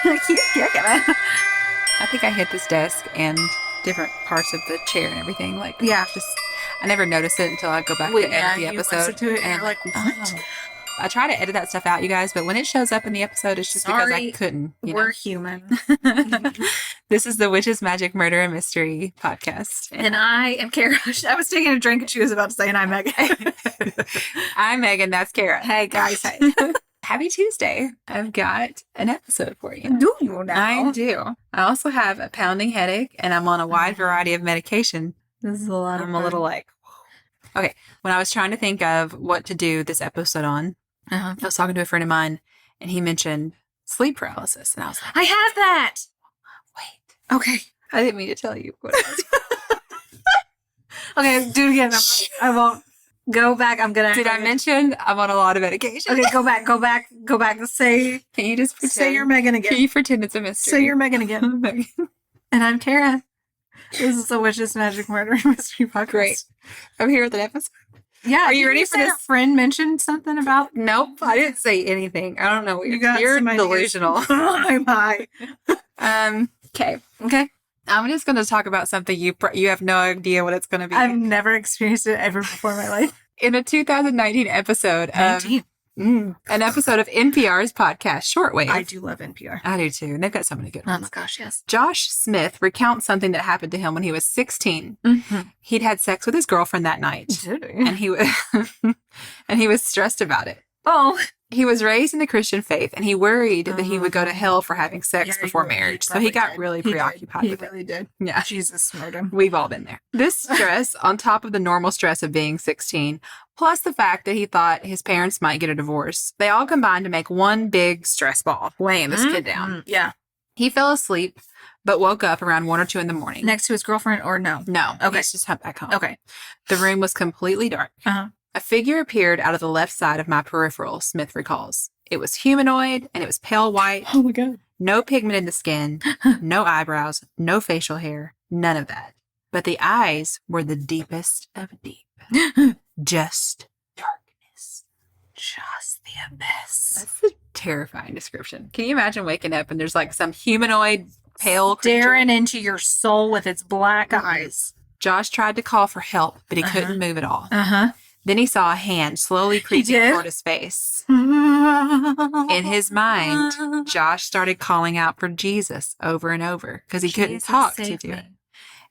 Keep kicking it. I think I hit this desk and different parts of the chair and everything. Like, Yeah. just I never notice it until I go back to edit the episode. Listen to it and I'm you're like, what? I try to edit that stuff out, you guys, but when it shows up in the episode, it's just because I couldn't. We're human. This is the Witches, Magic, Murder, and Mystery podcast. And I am Kara. I was taking a drink and she was about to say, and I'm Megan. I'm Megan. That's Kara. Hey, guys. Hey. Happy Tuesday. I've got an episode for you. Do you now? I do. I also have a pounding headache, and I'm on a wide variety of medication. This is a lot of I'm a little like, whoa. Okay. When I was trying to think of what to do this episode on, I was talking to a friend of mine, and he mentioned sleep paralysis. And I was like, I have that. Wait. Okay. I didn't mean to tell you what it was. Okay, do it again. I won't. Go back. I'm going to. Did I mention I'm on a lot of medication? Okay, go back. Say. Can you just pretend? Say you're Megan again. Can you pretend it's a mystery? Say you're Megan again. Megan. And I'm Kara. This is the Witches, Magic, Murder, and Mystery podcast. Great. I'm here with an episode. Yeah. Are you ready for this? A friend mentioned something about. Nope. I didn't say anything. I don't know. You're delusional. I'm high. Okay. I'm just going to talk about something you have no idea what it's going to be. I've never experienced it ever before in my life. In a 2019 episode of an episode of NPR's podcast, Shortwave. I do love NPR. I do too. And they've got so many good ones. Oh my gosh, yes. Josh Smith recounts something that happened to him when he was 16. Mm-hmm. He'd had sex with his girlfriend that night. And he was stressed about it. Oh. He was raised in the Christian faith, and he worried that he would go to hell for having sex before marriage. So he got really preoccupied with it. He really did. Yeah. Jesus smote him. We've all been there. This stress, on top of the normal stress of being 16, plus the fact that he thought his parents might get a divorce, they all combined to make one big stress ball, weighing this kid down. Yeah. He fell asleep, but woke up around 1 or 2 in the morning. Next to his girlfriend or no? No. Okay. He's just back home. Okay. The room was completely dark. Uh-huh. A figure appeared out of the left side of my peripheral, Smith recalls. It was humanoid, and it was pale white. Oh, my God. No pigment in the skin, no eyebrows, no facial hair, none of that. But the eyes were the deepest of deep. Just darkness. Just the abyss. That's a terrifying description. Can you imagine waking up and there's like some humanoid, pale staring creature into your soul with its black eyes? Josh tried to call for help, but he couldn't move at all. Uh-huh. Then he saw a hand slowly creeping toward his face. In his mind, Josh started calling out for Jesus over and over because he couldn't talk to do it.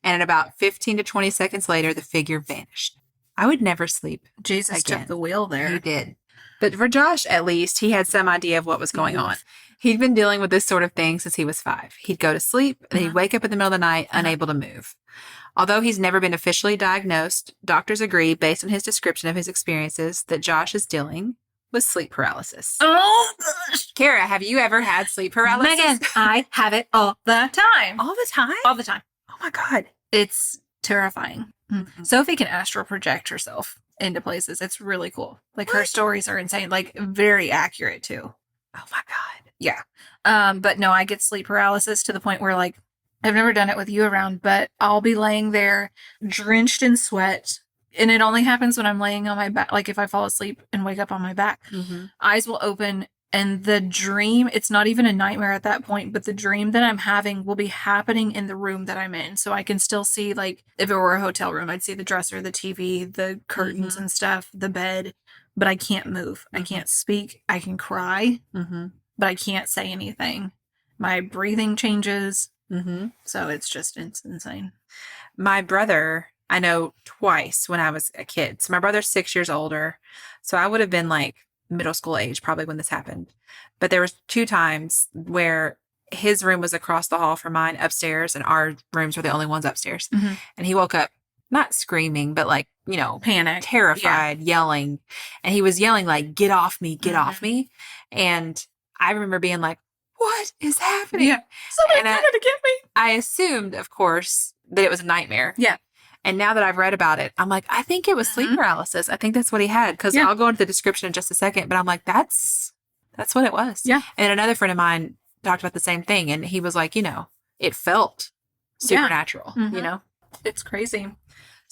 And about 15 to 20 seconds later, the figure vanished. I would never sleep. Jesus took the wheel there. He did. But for Josh, at least, he had some idea of what was going on. He'd been dealing with this sort of thing since he was 5. He'd go to sleep, and he'd wake up in the middle of the night, unable to move. Although he's never been officially diagnosed, doctors agree, based on his description of his experiences, that Josh is dealing with sleep paralysis. Oh, gosh. Kara, have you ever had sleep paralysis? Megan, I have it all the time. All the time? All the time. Oh, my God. It's terrifying. Mm-hmm. Sophie can astral project herself into places. It's really cool. Like, her stories are insane. Like, very accurate, too. Oh, my God. Yeah. But no, I get sleep paralysis to the point where, like, I've never done it with you around, but I'll be laying there drenched in sweat. And it only happens when I'm laying on my back. Like if I fall asleep and wake up on my back, eyes will open and the dream, it's not even a nightmare at that point, but the dream that I'm having will be happening in the room that I'm in. So I can still see, like if it were a hotel room, I'd see the dresser, the TV, the curtains and stuff, the bed, but I can't move. I can't speak. I can cry, but I can't say anything. My breathing changes. So it's insane. My brother, I know twice when I was a kid. So my brother's 6 years older. So I would have been like middle school age probably when this happened. But there was 2 times where his room was across the hall from mine upstairs and our rooms were the only ones upstairs. And he woke up not screaming, but like, you know, panic, terrified, yelling. And he was yelling like, get off me, get off me. And I remember being like, what is happening? Yeah. Somebody tried to get me. I assumed, of course, that it was a nightmare. Yeah. And now that I've read about it, I'm like, I think it was sleep paralysis. I think that's what he had. Because I'll go into the description in just a second. But I'm like, that's what it was. Yeah. And another friend of mine talked about the same thing. And he was like, you know, it felt supernatural, you know? It's crazy.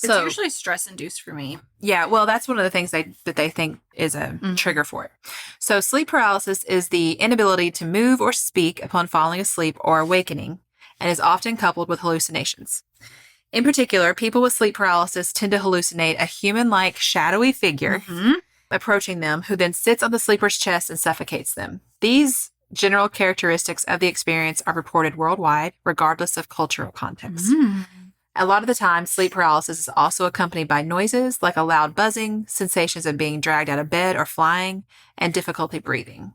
It's usually stress induced for me. Yeah, well, that's one of the things that they think is a trigger for it. So sleep paralysis is the inability to move or speak upon falling asleep or awakening, and is often coupled with hallucinations. In particular, people with sleep paralysis tend to hallucinate a human-like shadowy figure approaching them, who then sits on the sleeper's chest and suffocates them. These general characteristics of the experience are reported worldwide, regardless of cultural context. A lot of the time, sleep paralysis is also accompanied by noises like a loud buzzing, sensations of being dragged out of bed or flying, and difficulty breathing.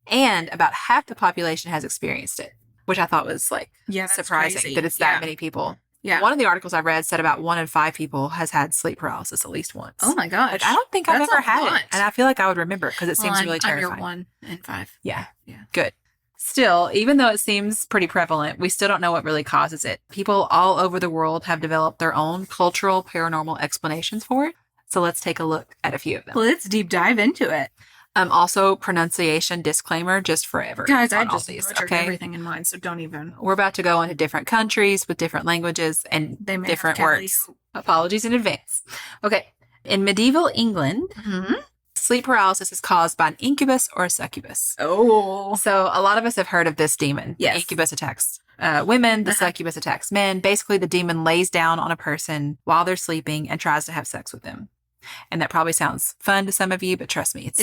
And about half the population has experienced it, which I thought was surprising crazy. that it's that many people. Yeah. One of the articles I read said about 1 in 5 people has had sleep paralysis at least once. Oh my gosh. Which I don't think I've That's ever a had lot. it. And I feel like I would remember because it seems really terrifying. I'm your 1 in 5. Yeah. Yeah. Good. Still, even though it seems pretty prevalent, we still don't know what really causes it. People all over the world have developed their own cultural paranormal explanations for it. So let's take a look at a few of them. Let's deep dive into it. Also, pronunciation disclaimer just forever. Guys, I on all just these, butchered okay? everything in mine, so don't even. We're about to go into different countries with different languages and They may different have words. Apologies in advance. Okay. In medieval England, sleep paralysis is caused by an incubus or a succubus. Oh. So a lot of us have heard of this demon. Yes. The incubus attacks women. The succubus attacks men. Basically, the demon lays down on a person while they're sleeping and tries to have sex with them. And that probably sounds fun to some of you, but trust me, it's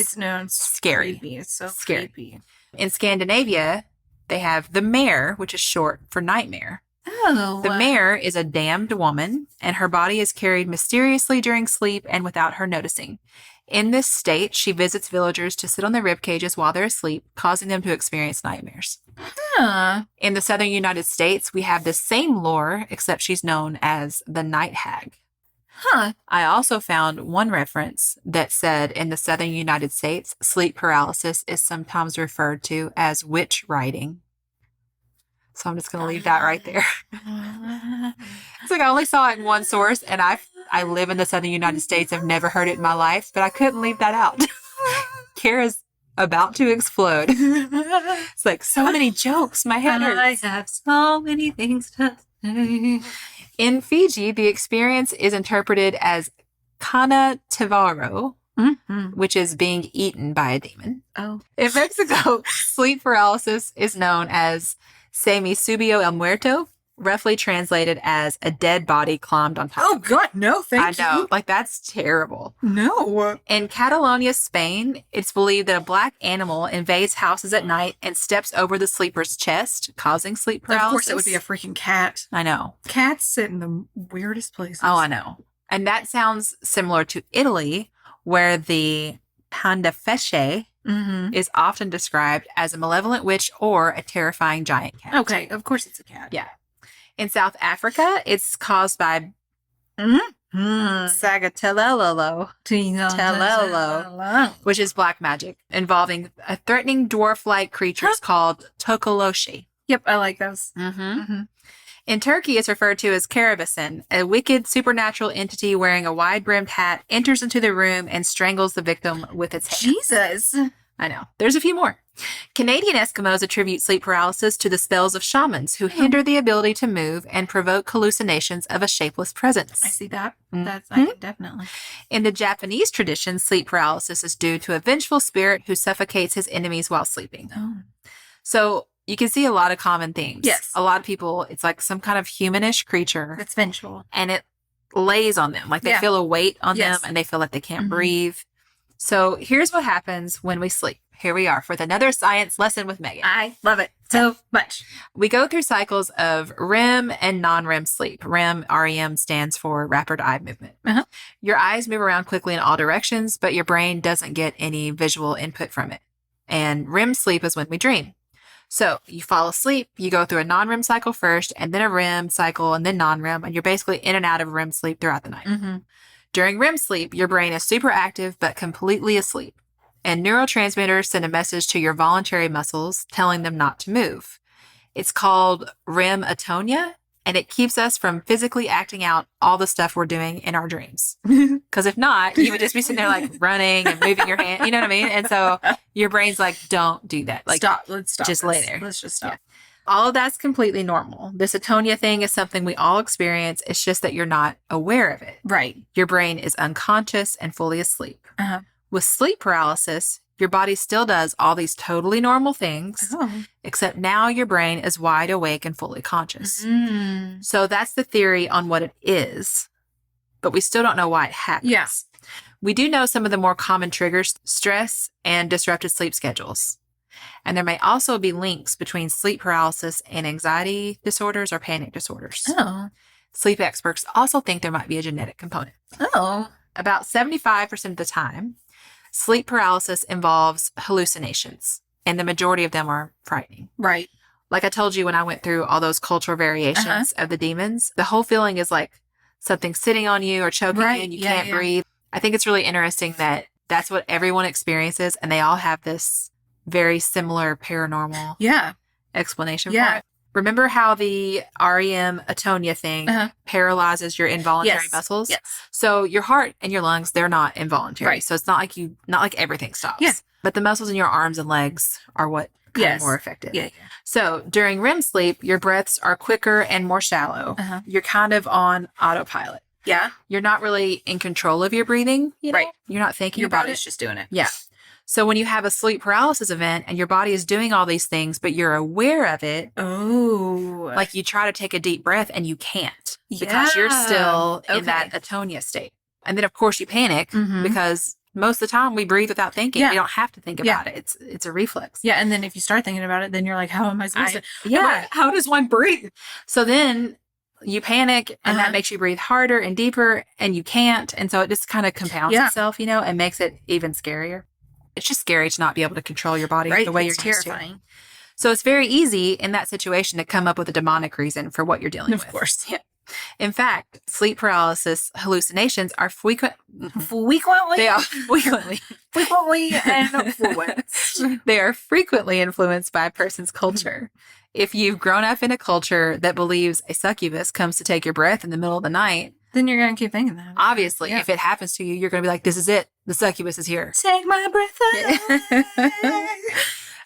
scary. Creepy. It's so Scary. creepy. In Scandinavia, they have the mare, which is short for nightmare. Oh. The mare is a damned woman, and her body is carried mysteriously during sleep and without her noticing. In this state, she visits villagers to sit on their rib cages while they're asleep, causing them to experience nightmares. Huh. In the southern United States, we have the same lore, except she's known as the night hag. Huh. I also found one reference that said in the southern United States, sleep paralysis is sometimes referred to as witch riding. So I'm just going to leave that right there. It's like I only saw it in one source, and I live in the southern United States. I've never heard it in my life, but I couldn't leave that out. Kara's about to explode. It's like so many jokes. My head hurts. I have so many things to say. In Fiji, the experience is interpreted as kana tivaro, which is being eaten by a demon. Oh. In Mexico, sleep paralysis is known as se me subió el muerto, roughly translated as a dead body climbed on top. Oh, God, no, thank you. I know, like that's terrible. No. In Catalonia, Spain, it's believed that a black animal invades houses at night and steps over the sleeper's chest, causing sleep paralysis. Of course, it would be a freaking cat. I know. Cats sit in the weirdest places. Oh, I know. And that sounds similar to Italy, where the pandafesce is often described as a malevolent witch or a terrifying giant cat. Okay, of course it's a cat. Yeah. In South Africa, it's caused by Sagatelelo, which is black magic, involving a threatening dwarf-like creatures called Tokoloshi. Yep, I like those. In Turkey, it's referred to as Karabasan, a wicked supernatural entity wearing a wide-brimmed hat enters into the room and strangles the victim with its hands. Jesus. I know. There's a few more. Canadian Eskimos attribute sleep paralysis to the spells of shamans who hinder the ability to move and provoke hallucinations of a shapeless presence. I see that. That's I can definitely. In the Japanese tradition, sleep paralysis is due to a vengeful spirit who suffocates his enemies while sleeping. Oh. So you can see a lot of common themes. Yes. A lot of people, it's like some kind of humanish creature. That's vengeful. And it lays on them. Like they feel a weight on them and they feel like they can't breathe. So here's what happens when we sleep. Here we are with another science lesson with Megan. I love it so much. We go through cycles of REM and non-REM sleep. REM, REM stands for rapid eye movement. Your eyes move around quickly in all directions, but your brain doesn't get any visual input from it. And REM sleep is when we dream. So you fall asleep, you go through a non-REM cycle first, and then a REM cycle, and then non-REM, and you're basically in and out of REM sleep throughout the night. During REM sleep, your brain is super active, but completely asleep. And neurotransmitters send a message to your voluntary muscles telling them not to move. It's called REM atonia, and it keeps us from physically acting out all the stuff we're doing in our dreams. Because if not, you would just be sitting there like running and moving your hand. You know what I mean? And so your brain's like, don't do that. Like, stop. Let's stop. Just lay there. Let's just stop. All of that's completely normal. This atonia thing is something we all experience. It's just that you're not aware of it. Right. Your brain is unconscious and fully asleep. Uh-huh. With sleep paralysis, your body still does all these totally normal things, Oh. except now your brain is wide awake and fully conscious. Mm. So that's the theory on what it is, but we still don't know why it happens. Yeah. We do know some of the more common triggers: stress and disrupted sleep schedules. And there may also be links between sleep paralysis and anxiety disorders or panic disorders. Oh. Sleep experts also think there might be a genetic component. Oh. About 75% of the time, sleep paralysis involves hallucinations, and the majority of them are frightening. Right. Like I told you when I went through all those cultural variations of the demons, the whole feeling is like something sitting on you or choking you and you can't breathe. I think it's really interesting that that's what everyone experiences, and they all have this very similar paranormal explanation for it. Remember how the REM atonia thing paralyzes your involuntary muscles? Yes. So your heart and your lungs, they're not involuntary. Right. So it's not like everything stops. Yeah. But the muscles in your arms and legs are what kind of more affected. Yeah. So during REM sleep, your breaths are quicker and more shallow. You're kind of on autopilot. Yeah. You're not really in control of your breathing. You know? Right. You're not thinking Your about body's it. just doing it. Yeah. So when you have a sleep paralysis event and your body is doing all these things, but you're aware of it, like you try to take a deep breath and you can't because you're still in that atonia state. And then of course you panic because most of the time we breathe without thinking. Yeah. We don't have to think about it. It's a reflex. Yeah. And then if you start thinking about it, then you're like, how am I supposed to? Yeah. How does one breathe? So then you panic and that makes you breathe harder and deeper and you can't. And so it just kind of compounds itself, you know, and makes it even scarier. It's just scary to not be able to control your body the way you're terrifying. used to. So it's very easy in that situation to come up with a demonic reason for what you're dealing with. Of course. Yeah. In fact, sleep paralysis hallucinations are Frequently? They are frequently. Frequently and influenced. They are frequently influenced by a person's culture. If you've grown up in a culture that believes a succubus comes to take your breath in the middle of the night, then you're going to keep thinking that. Obviously, if it happens to you, you're going to be like, this is it. The succubus is here. Take my breath away.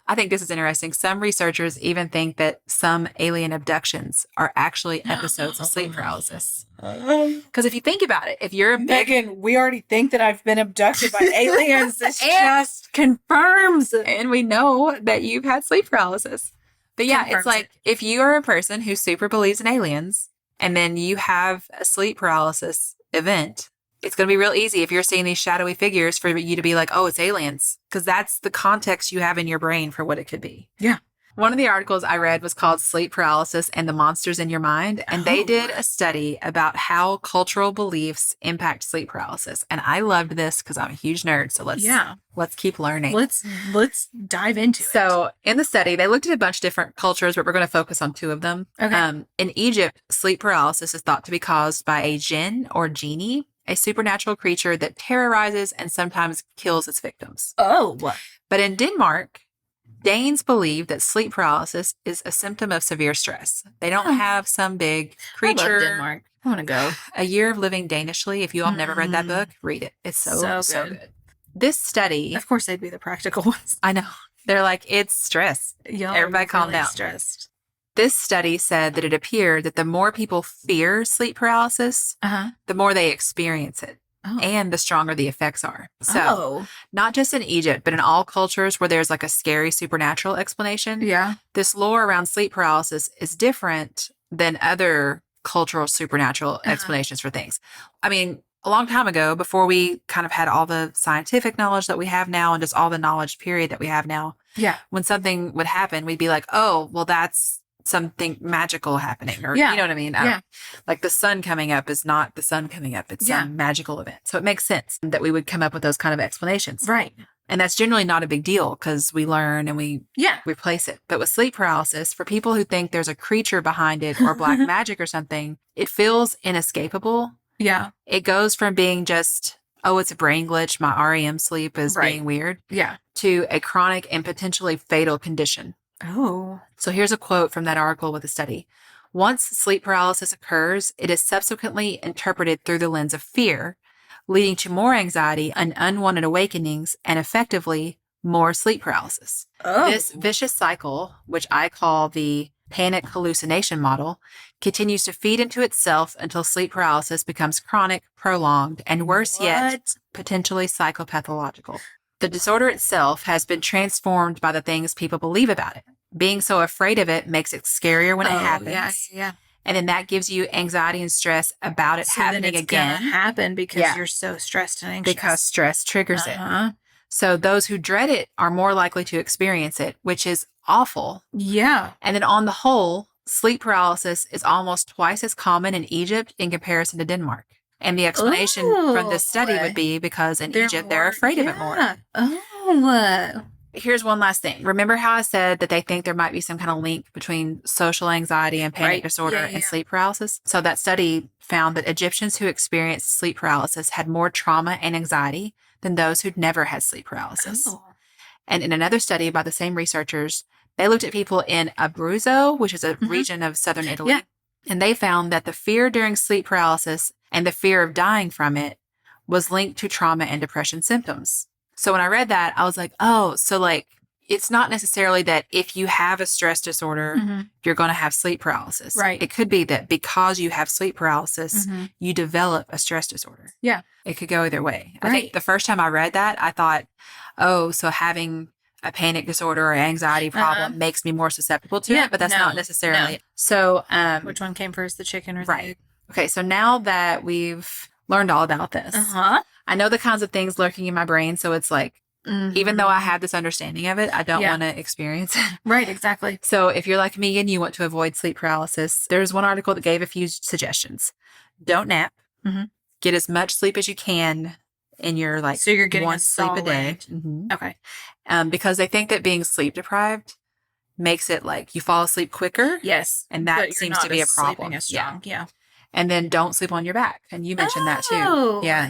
I think this is interesting. Some researchers even think that some alien abductions are actually episodes of sleep paralysis. Because if you think about it, if you're a Megan, we already think that I've been abducted by aliens. This just confirms it. And we know that you've had sleep paralysis. But yeah, it's like if you are a person who super believes in aliens and then you have a sleep paralysis event, it's going to be real easy if you're seeing these shadowy figures for you to be like, oh, it's aliens. Because that's the context you have in your brain for what it could be. Yeah. One of the articles I read was called Sleep Paralysis and the Monsters in Your Mind. And they did a study about how cultural beliefs impact sleep paralysis. And I loved this because I'm a huge nerd. So let's keep learning. Let's dive into it. So in the study, they looked at a bunch of different cultures, but we're going to focus on two of them. Okay. In Egypt, sleep paralysis is thought to be caused by a jinn or genie, a supernatural creature that terrorizes and sometimes kills its victims. Oh. But in Denmark, Danes believe that sleep paralysis is a symptom of severe stress. They don't have some big creature. I love Denmark. I want to go. A Year of Living Danishly. If you all have never read that book, read it. It's so good. This study. Of course, they'd be the practical ones. I know. They're like, it's stress. Everybody calm down. Stressed. This study said that it appeared that the more people fear sleep paralysis, the more they experience it. And the stronger the effects are. So, not just in Egypt, but in all cultures where there's like a scary supernatural explanation. Yeah. This lore around sleep paralysis is different than other cultural supernatural explanations for things. I mean, a long time ago, before we kind of had all the scientific knowledge that we have now and just all the knowledge period that we have now. Yeah. When something would happen, we'd be like, oh, well, that's something magical happening, or you know what I mean? Like the sun coming up is not the sun coming up. It's some magical event. So it makes sense that we would come up with those kind of explanations. Right. And that's generally not a big deal because we learn and we replace it. But with sleep paralysis, for people who think there's a creature behind it or black magic or something, it feels inescapable. Yeah. It goes from being just, oh, it's a brain glitch, my REM sleep is being weird, to a chronic and potentially fatal condition. Oh. So here's a quote from that article with the study. Once sleep paralysis occurs, it is subsequently interpreted through the lens of fear, leading to more anxiety and unwanted awakenings and effectively more sleep paralysis. This vicious cycle, which I call the panic hallucination model, continues to feed into itself until sleep paralysis becomes chronic, prolonged, and worse yet, potentially psychopathological. The disorder itself has been transformed by the things people believe about it. Being so afraid of it makes it scarier when it happens. Yeah. And then that gives you anxiety and stress about it happening it's again. Gonna happen because you're so stressed and anxious. Because stress triggers it. So those who dread it are more likely to experience it, which is awful. Yeah. And then on the whole, sleep paralysis is almost twice as common in Egypt in comparison to Denmark. And the explanation from this study would be because in Egypt, they're afraid of it more. Oh. Here's one last thing. Remember how I said that they think there might be some kind of link between social anxiety and panic disorder and sleep paralysis? So that study found that Egyptians who experienced sleep paralysis had more trauma and anxiety than those who'd never had sleep paralysis. And in another study by the same researchers, they looked at people in Abruzzo, which is a region of southern Italy, and they found that the fear during sleep paralysis and the fear of dying from it was linked to trauma and depression symptoms. So when I read that, I was like, oh, so like, it's not necessarily that if you have a stress disorder, you're going to have sleep paralysis. Right. It could be that because you have sleep paralysis, you develop a stress disorder. Yeah. It could go either way. I think the first time I read that, I thought, oh, so having a panic disorder or anxiety problem makes me more susceptible to it, but that's not necessarily. No. So, which one came first, the chicken or the egg? Okay. So now that we've learned all about this, I know the kinds of things lurking in my brain. So it's like, even though I have this understanding of it, I don't want to experience it. Right, exactly. So if you're like me and you want to avoid sleep paralysis, there's one article that gave a few suggestions. Don't nap. Get as much sleep as you can in your so you're getting one sleep a day. Okay. Because they think that being sleep deprived makes it like you fall asleep quicker. Yes. And that seems to be a problem. Yeah. And then don't sleep on your back. And you mentioned that too. Yeah.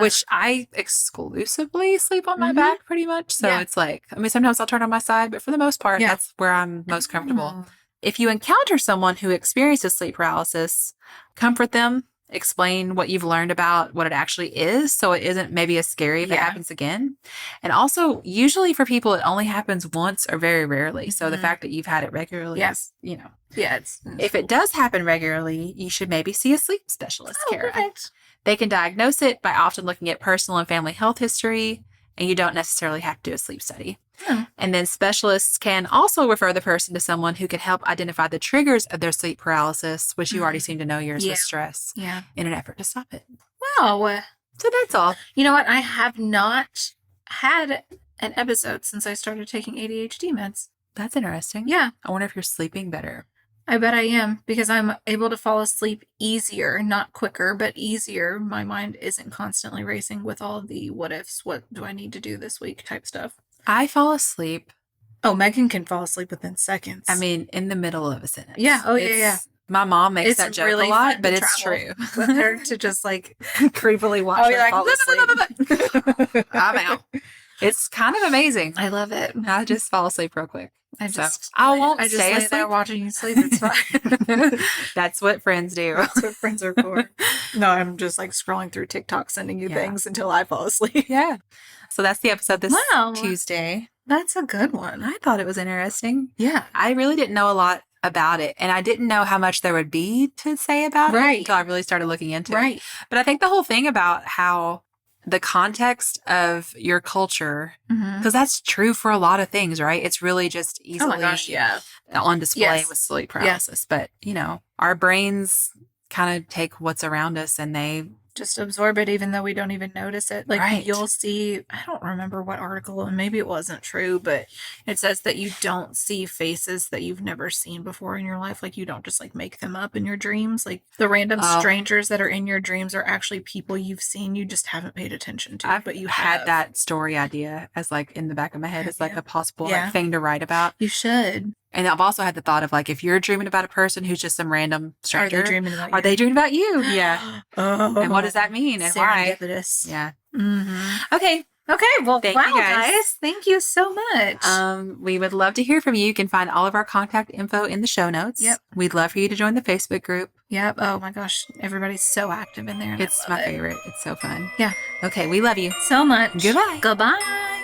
Which I exclusively sleep on my back pretty much. So it's like, I mean, sometimes I'll turn on my side, but for the most part, that's where I'm most comfortable. If you encounter someone who experiences sleep paralysis, comfort them, explain what you've learned about what it actually is. So it isn't maybe as scary if it happens again. And also, usually for people, it only happens once or very rarely. So the fact that you've had it regularly is, you know. Yeah. If it does happen regularly, you should maybe see a sleep specialist, Kara. Perfect. They can diagnose it by often looking at personal and family health history, and you don't necessarily have to do a sleep study. And then specialists can also refer the person to someone who can help identify the triggers of their sleep paralysis, which you already seem to know yours was stress, in an effort to stop it. Wow. So that's all. You know what? I have not had an episode since I started taking ADHD meds. That's interesting. Yeah. I wonder if you're sleeping better. I bet I am, because I'm able to fall asleep easier, not quicker, but easier. My mind isn't constantly racing with all the what ifs, what do I need to do this week type stuff. I fall asleep. Oh, Megan can fall asleep within seconds. I mean, in the middle of a sentence. Yeah. Oh, yeah. My mom makes that joke really a lot, but it's true. With her to just like creepily watch her fall asleep. I'm out. It's kind of amazing. I love it. I just fall asleep real quick. I won't just stay lay asleep. there watching you sleep. It's fine. That's what friends do. That's what friends are for. No, I'm just like scrolling through TikTok, sending you things until I fall asleep. Yeah. So that's the episode this Tuesday. That's a good one. I thought it was interesting. Yeah. I really didn't know a lot about it, and I didn't know how much there would be to say about it until I really started looking into it. But I think the whole thing about how the context of your culture, because that's true for a lot of things, right? It's really just easily on display with sleep paralysis. But, you know, our brains kind of take what's around us and they just absorb it, even though we don't even notice it. Like you'll see, I don't remember what article, and maybe it wasn't true, but it says that you don't see faces that you've never seen before in your life. Like you don't just like make them up in your dreams. Like the random strangers that are in your dreams are actually people you've seen, you just haven't paid attention to. But you had that story idea as like in the back of my head as like a possible like, thing to write about. You should. And I've also had the thought of like, if you're dreaming about a person who's just some random stranger, are they dreaming about you? Are they dreaming about you? Yeah. And what does that mean? And why? Yeah. Okay. Well, thank you guys. Thank you so much. We would love to hear from you. You can find all of our contact info in the show notes. Yep. We'd love for you to join the Facebook group. Yep. Oh my gosh. Everybody's so active in there. It's my favorite. It's so fun. Yeah. Okay. We love you so much. Goodbye. Goodbye.